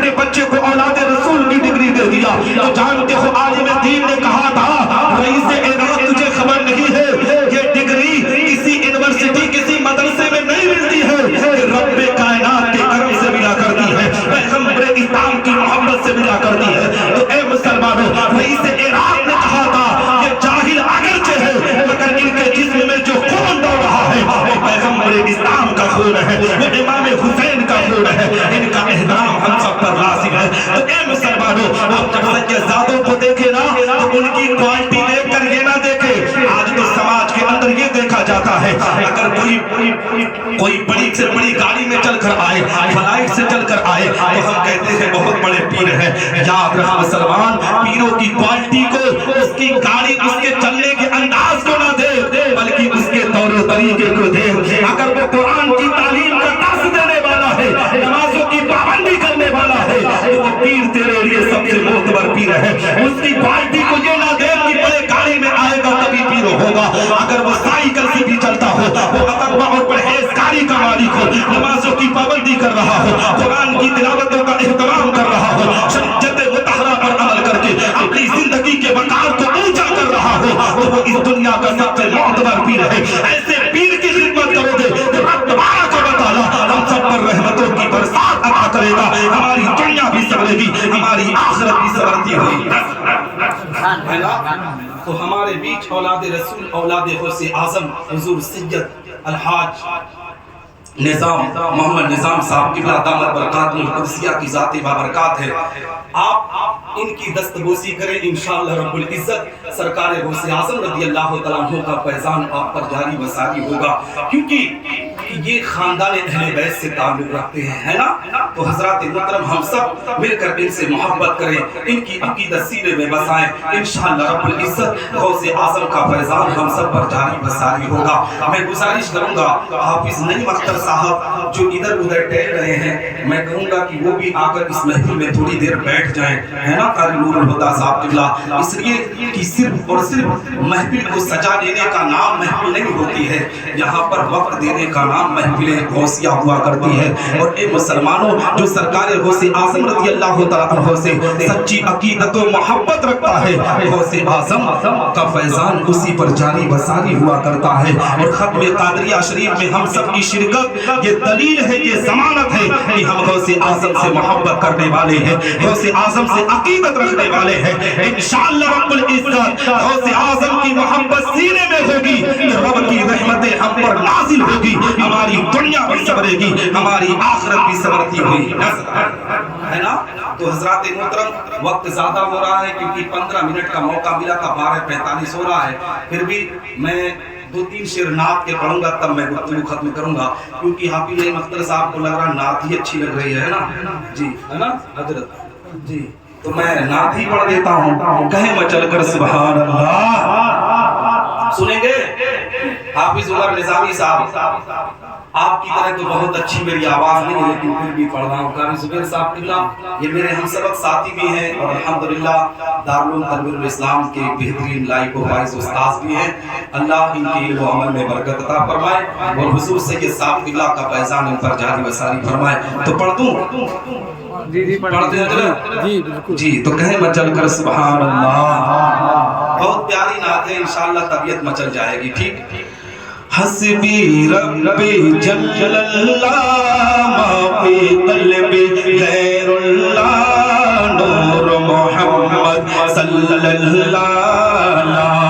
اپنے بچے کو اولاد رسول کی ڈگری دے دیا. تو جانتے ہو عالم دین نے کہا تھا رئیس عراق تجھے خبر نہیں ہے یہ ڈگری کسی یونیورسٹی کسی مدرسے میں نہیں ملتی ہے, یہ رب کائنات کے کرم سے ملا کرتی ہے, پیغمبر اسلام کی محبت سے ملا کرتی ہے. تو اے مسلمانوں, رئیس عراق نے کہا تھا یہ جاہل اگرچہ ہے مگر ان کے جسم میں جو خون دوڑ رہا ہے وہ پیغمبر اسلام کا خون ہے, وہ امام حسین کا خون ہے, ان کا احترام ہم سب پر لازم ہے. تو اے مسلمانوں, آپ جب سیدزادوں کو دیکھیں نا تو ان کی کوالٹی دیکھ کر یہ نہ دیکھیں. آج تو سماج کے اندر یہ دیکھا جاتا ہے اگر کوئی بڑی سے بڑی گاڑی میں چل کر آئے, فلائٹ سے چل کر آئے تو ہم کہتے ہیں بہت بڑے پیر ہیں. یاد رکھ مسلمان, پیروں کی کوالٹی کو اس کی گاڑی اس کے چلنے کے انداز کو نہ دے بلکہ اس کے طور و طریقے کو دے. اگر وہ قرآن کی تعلیم کا درس دینے والا ہے, نمازوں کی پابندی کرنے والا ہے تو وہ پیر تیرے لیے سب سے معتبر پیر ہے. اس کی کوالٹی کو یہ نہ دے کہ بڑے گاڑی میں آئے گا تبھی پیر ہوگا. اگر وہ سائیکل سے بھی چلتا ہو, وہ تقویٰ اور پرہیزگاری کا مالک ہو, نمازوں کی پابندی کر رہا ہو, قرآن کی تلاوتوں کا اہتمام کر رہا ہو, شریعت مطہرہ پر عمل کر کے اپنی زندگی کے وقار کو اونچا کر رہا ہو تو وہ اس دنیا کا سب سے معتبر پیر ہے. ایسے پیر کی خدمت کرو گے تو رب تبارک و تعالی ہم سب پر رحمتوں کی برسات عطا کرے گا. ہماری دنیا بھی سنورے گی, ہماری آخرت بھی سنورتی ہوئی. تو ہمارے بیچ اولاد رسول, اولاد غوث اعظم حضور سید الحاج نظام محمد نظام صاحب قبلہ دامت برکات القدسیہ کی ذات بابرکات ہے. آپ ان کی دستبوسی کریں, انشاءاللہ رب العزت سرکار غوث اعظم رضی اللہ تعالیٰ عنہ کا فیضان آپ پر جاری و ساری ہوگا, کیونکہ یہ خاندان اہل بیت سے تعلق رکھتے ہیں, ہے نا. تو حضرات محترم, ہم سب مل کر ان سے محبت کریں, ان کی عقیدت سینے میں بسائیں, انشاءاللہ رب العزت غوث اعظم کا فیضان ہم سب پر جاری و ساری ہوگا. میں گزارش کروں گا حافظ نعیم اختر صاحب جو ادھر ادھر ٹہل رہے ہیں, میں کہوں گا کہ وہ بھی آ کر اس محفل میں تھوڑی دیر بیٹھ جائیں, ہے نا. قاری نور الہدیٰ صاحب قبلہ, اس لیے کہ صرف اور صرف محفل کو سجا دینے کا نام محفل نہیں ہوتی ہے, یہاں پر وقت دینے کا نام محفل غوثیہ ہوا کرتی ہے. اور اے مسلمانوں, جو سرکار غوث اعظم رضی اللہ تعالیٰ عنہ سے سچی عقیدت و محبت رکھتا ہے, غوث اعظم کا فیضان اسی پر جاری و ساری ہوا کرتا ہے. اور ختم قادریہ شریف میں ہم سب کی شرکت یہ دلیل ہے, یہ ضمانت ہے کہ ہم غوث اعظم سے محبت کرنے والے ہیں, غوث اعظم سے عقیدت رکھنے والے ہیں. انشاءاللہ رب العزت غوث اعظم کی محبت سینے میں ہوگی, رب کی رحمتیں ہم پر نازل ہوگی, ہماری دنیا بھی سنورے گی, ہماری آخرت بھی سنورتی ہوئی, ہے نا. تو حضرات محترم, وقت زیادہ ہو رہا ہے کیونکہ 15 منٹ کا موقع ملا تھا, 12:45 ہو رہا ہے. پھر بھی میں 2-3 شعر نعت کے پڑھوں گا تب میں گفتگو ختم کروں گا, کیونکہ حافظ نعیم اختر صاحب کو لگ رہا نعت ہی اچھی لگ رہی ہے نا جی, ہے نا حضرت جی. تو میں نعت ہی پڑھ دیتا ہوں, کہیں میں چل کر سبحان اللہ. سنیں گے حافظ عمر نظامی صاحب, آپ کی طرح تو بہت اچھی میری آواز نہیں ہے لیکن پھر بھی پڑھ رہا ہوں. قاری زبیر صاحب قبلہ یہ میرے ہم سبق ساتھی بھی ہیں اور الحمدللہ دارالعلوم تنویر الاسلام کے بہترین لائق و فائز استاذ بھی ہیں. اللہ ان کے علم و عمل میں برکت عطا فرمائے اور حضور سید صاحب قبلہ کا فیضان ان پر جاری و ساری فرمائے. تو پڑھ دوں جی پڑھتے ہیں جی بالکل جی. تو کہیں مچل کر سبحان اللہ, بہت پیاری نعت ہے, انشاءاللہ طبیعت مچل جائے گی. ٹھیک. حسبی ربی جل اللہ ما فی قلبی غیر اللہ, نور محمد صلی اللہ